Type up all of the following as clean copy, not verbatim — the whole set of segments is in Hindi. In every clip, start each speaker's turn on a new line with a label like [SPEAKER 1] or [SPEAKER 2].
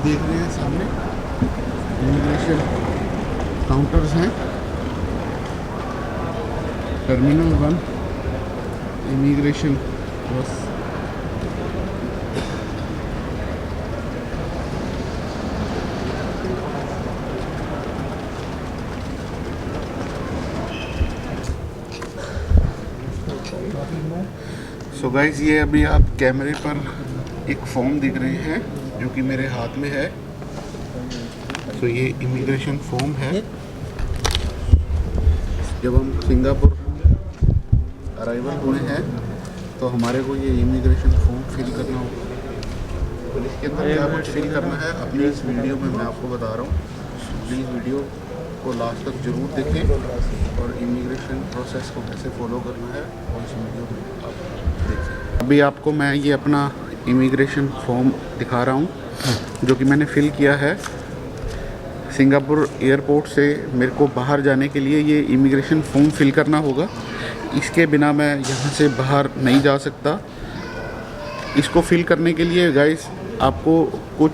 [SPEAKER 1] देख रहे हैं सामने इमिग्रेशन काउंटर्स हैं। टर्मिनल 1 इमिग्रेशन बस। सो गाइस, ये अभी आप कैमरे पर एक फॉर्म दिख रहे हैं जो कि मेरे हाथ में है। तो ये इमिग्रेशन फॉर्म है। जब हम सिंगापुर अराइवल हुए हैं तो हमारे को ये इमिग्रेशन फॉर्म फिल करना होगा। तो इसके अंदर क्या कुछ फिल करना है अपनी इस वीडियो में मैं आपको बता रहा हूँ। प्लीज़ वीडियो को लास्ट तक ज़रूर देखें और इमिग्रेशन प्रोसेस को कैसे फॉलो करना है और इस वीडियो में आप देखें। अभी आपको मैं ये अपना इमिग्रेशन फॉर्म दिखा रहा हूँ जो कि मैंने फ़िल किया है। सिंगापुर एयरपोर्ट से मेरे को बाहर जाने के लिए ये इमिग्रेशन फॉर्म फिल करना होगा। इसके बिना मैं यहाँ से बाहर नहीं जा सकता। इसको फिल करने के लिए गाइस आपको कुछ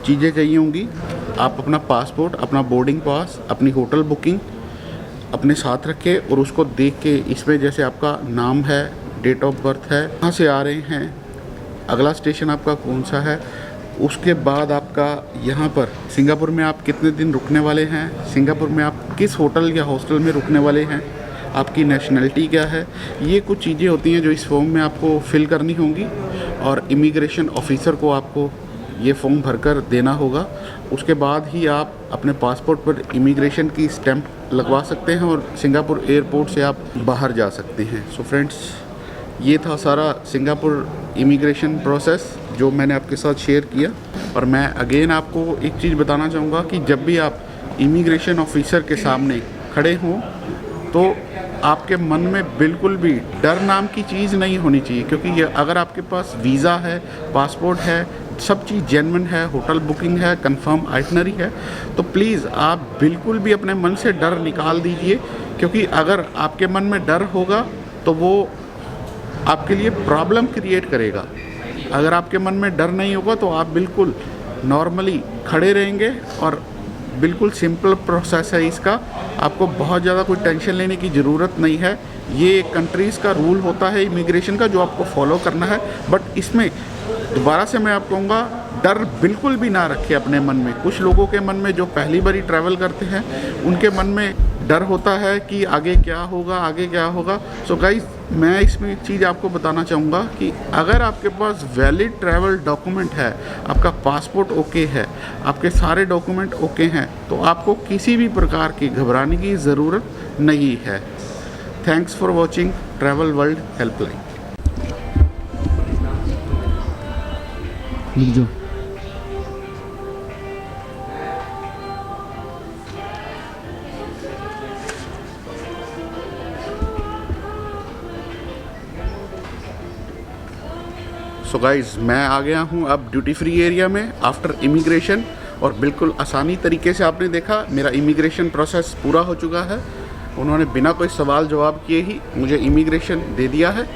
[SPEAKER 1] चीज़ें चाहिए होंगी। आप अपना पासपोर्ट, अपना बोर्डिंग पास, अपनी होटल बुकिंग अपने साथ रखें और उसको देख के इसमें जैसे आपका नाम है, डेट ऑफ बर्थ है, कहाँ से आ रहे हैं, अगला स्टेशन आपका कौन सा है, उसके बाद आपका यहाँ पर सिंगापुर में आप कितने दिन रुकने वाले हैं, सिंगापुर में आप किस होटल या हॉस्टल में रुकने वाले हैं, आपकी नेशनलिटी क्या है। ये कुछ चीज़ें होती हैं जो इस फॉर्म में आपको फिल करनी होंगी और इमिग्रेशन ऑफिसर को आपको ये फॉर्म भरकर देना होगा। उसके बाद ही आप अपने पासपोर्ट पर इमिग्रेशन की स्टैंप लगवा सकते हैं और सिंगापुर एयरपोर्ट से आप बाहर जा सकते हैं। सो फ्रेंड्स, ये था सारा सिंगापुर इमिग्रेशन प्रोसेस जो मैंने आपके साथ शेयर किया। और मैं अगेन आपको एक चीज़ बताना चाहूँगा कि जब भी आप इमिग्रेशन ऑफिसर के सामने खड़े हों तो आपके मन में बिल्कुल भी डर नाम की चीज़ नहीं होनी चाहिए, क्योंकि ये अगर आपके पास वीज़ा है, पासपोर्ट है, सब चीज़ जेन्युइन है, होटल बुकिंग है, कंफर्म आइटनरी है, तो प्लीज़ आप बिल्कुल भी अपने मन से डर निकाल दीजिए। क्योंकि अगर आपके मन में डर होगा तो वो आपके लिए प्रॉब्लम क्रिएट करेगा। अगर आपके मन में डर नहीं होगा तो आप बिल्कुल नॉर्मली खड़े रहेंगे और बिल्कुल सिंपल प्रोसेस है इसका। आपको बहुत ज़्यादा कोई टेंशन लेने की ज़रूरत नहीं है। ये कंट्रीज़ का रूल होता है इमिग्रेशन का जो आपको फॉलो करना है। बट इसमें दोबारा से मैं आपको कहूँगा, डर बिल्कुल भी ना रखें अपने मन में। कुछ लोगों के मन में जो पहली बार ट्रैवल करते हैं उनके मन में डर होता है कि आगे क्या होगा, आगे क्या होगा। सो गाइस, मैं इसमें एक चीज़ आपको बताना चाहूँगा कि अगर आपके पास वैलिड ट्रैवल डॉक्यूमेंट है, आपका पासपोर्ट ओके है, आपके सारे डॉक्यूमेंट ओके हैं, तो आपको किसी भी प्रकार की घबराने की ज़रूरत नहीं है। Thanks for watching travel world helpline. लिख दो। सो गाइज़, मैं आ गया हूँ अब ड्यूटी फ्री एरिया में आफ्टर इमिग्रेशन और बिल्कुल आसानी तरीके से आपने देखा मेरा इमिग्रेशन प्रोसेस पूरा हो चुका है। उन्होंने बिना कोई सवाल जवाब किए ही मुझे इमिग्रेशन दे दिया है।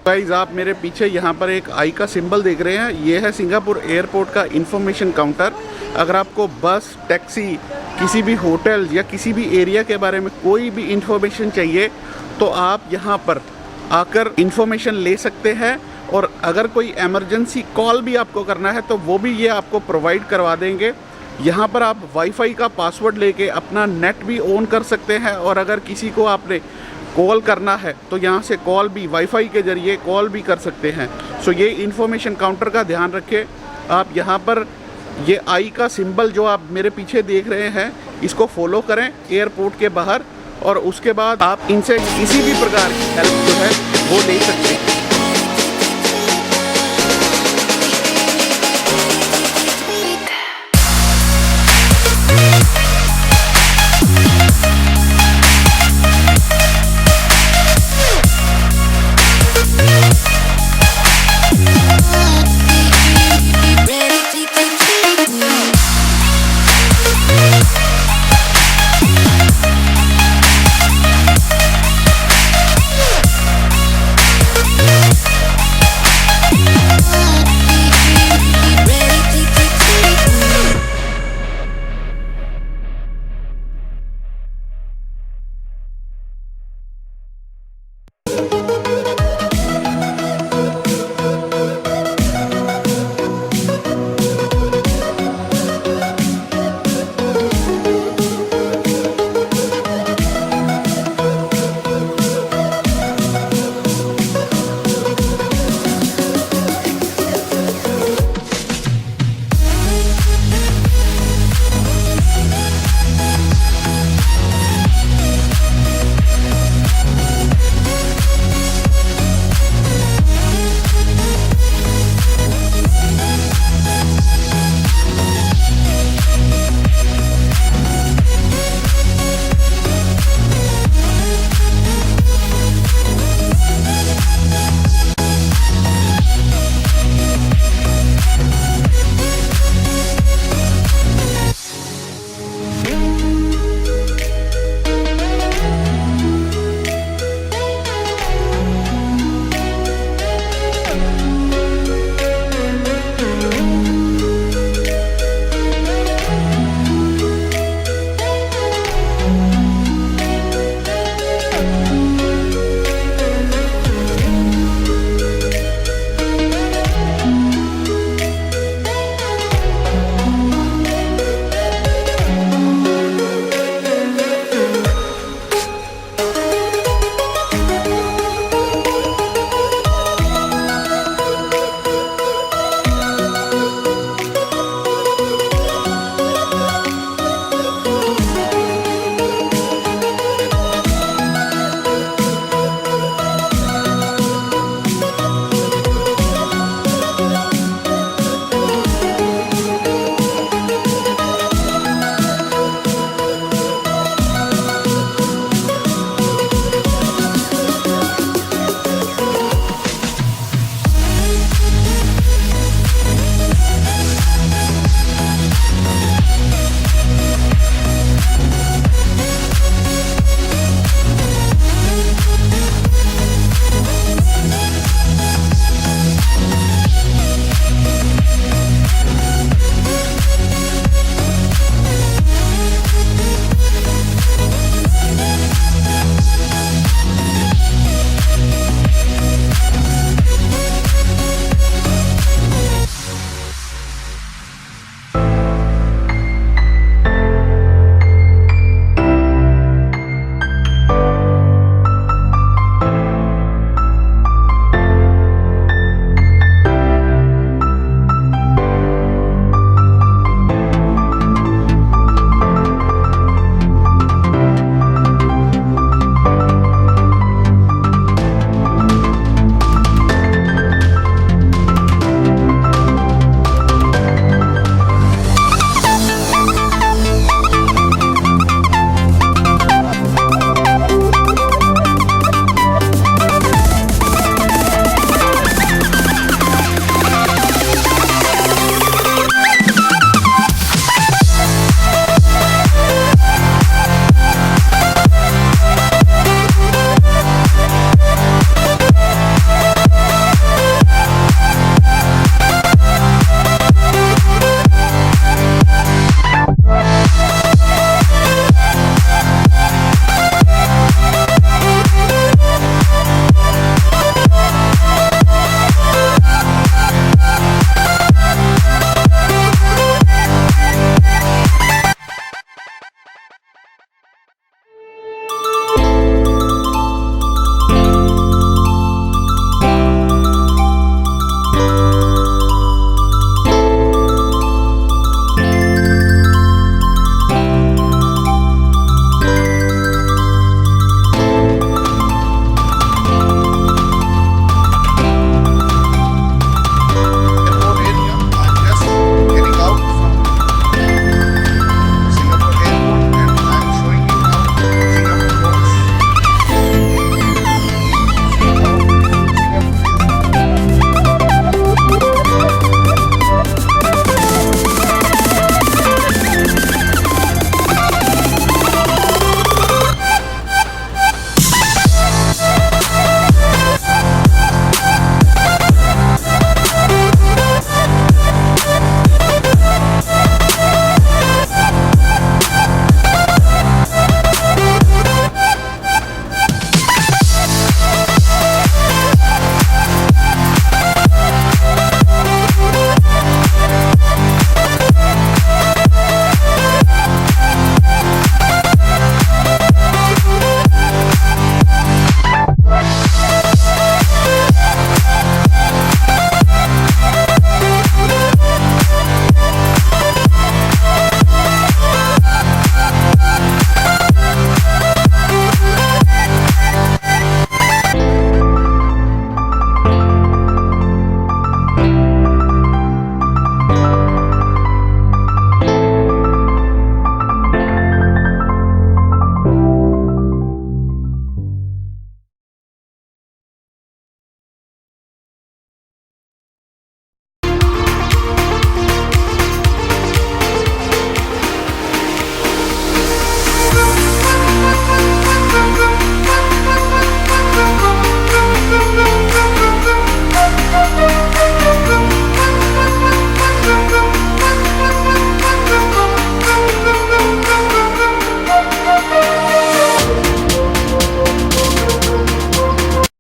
[SPEAKER 1] गाइस आप मेरे पीछे यहाँ पर एक आई का सिंबल देख रहे हैं, ये है सिंगापुर एयरपोर्ट का इंफॉर्मेशन काउंटर। अगर आपको बस, टैक्सी, किसी भी होटल या किसी भी एरिया के बारे में कोई भी इंफॉर्मेशन चाहिए तो आप यहाँ पर आकर इंफॉर्मेशन ले सकते हैं। और अगर कोई इमरजेंसी कॉल भी आपको करना है तो वो भी ये आपको प्रोवाइड करवा देंगे। यहाँ पर आप वाईफाई का पासवर्ड लेके अपना नेट भी ऑन कर सकते हैं और अगर किसी को आपने कॉल करना है तो यहाँ से कॉल भी वाईफाई के ज़रिए कॉल भी कर सकते हैं। सो ये इंफॉर्मेशन काउंटर का ध्यान रखें। आप यहाँ पर ये आई का सिंबल जो आप मेरे पीछे देख रहे हैं इसको फॉलो करें एयरपोर्ट के बाहर, और उसके बाद आप इनसे किसी भी प्रकार की हेल्प जो है वो ले सकते हैं।